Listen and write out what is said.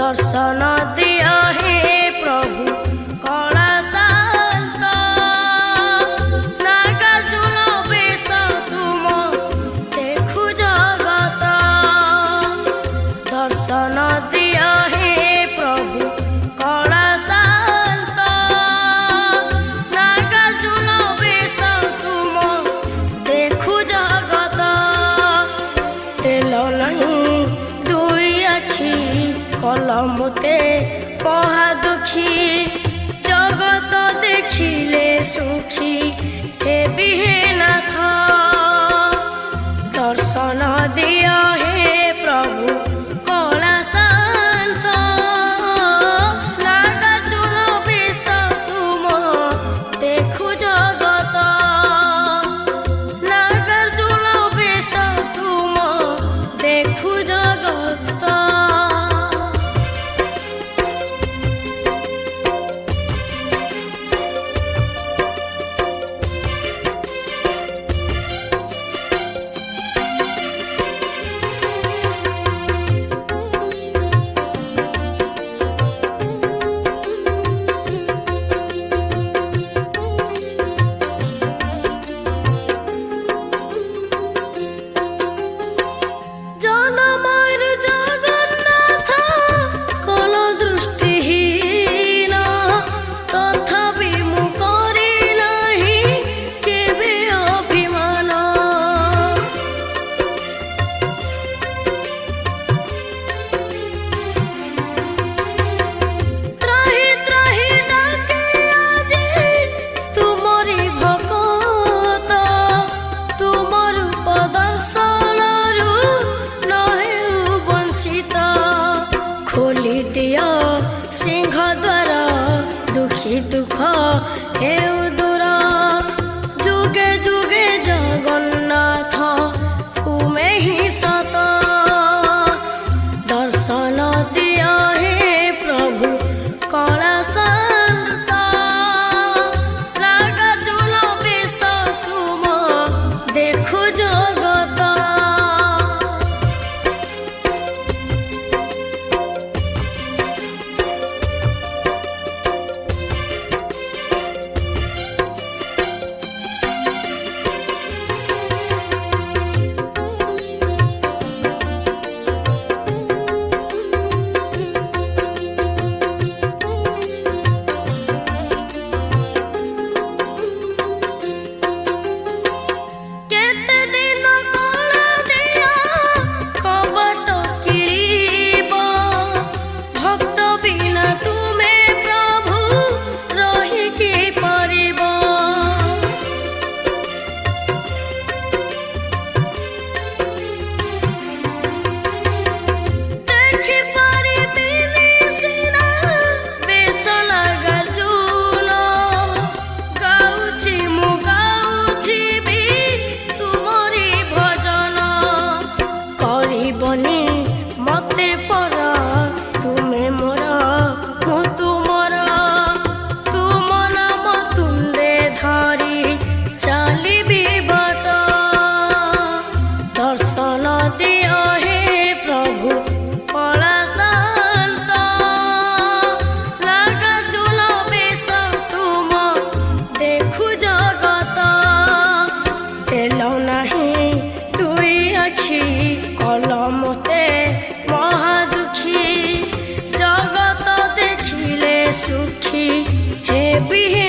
दर्शन दिया हे प्रभु कला शांत नागार्जुन बेश तुम देखु जगत दर्शन दिया हे प्रभु कला शांत नागार्जुन बेश तुम देखु जगत तेल नहीं दुई आखि कलमुते कहा दुखी जगत देखिले सुखी हे बिहे नाथ दर्शन दिया हे प्रभु कला शांत नागार्जुन बेश तुम देखु जगत नागार्जुन बेश तुम देखु जगत खोली दिया सिंह द्वार दुखी दुख हेउ दूर जुगे जुगे जगन्नाथ तुमे ही सत दर्शन दिया हे प्रभु कला शांत नागार्जुन बेश तुम देखु जगत मते पर तुमे मोर मु तुमर तुम नाम तुंदे धरी चलिबी बट दर्शन दिया हे प्रभु कला शांत नागार्जुन बेश तुम देखु जगत तेल नहीं दुई आखि कलमुते महा दुखी जगत देखिले सुखी हे बिहे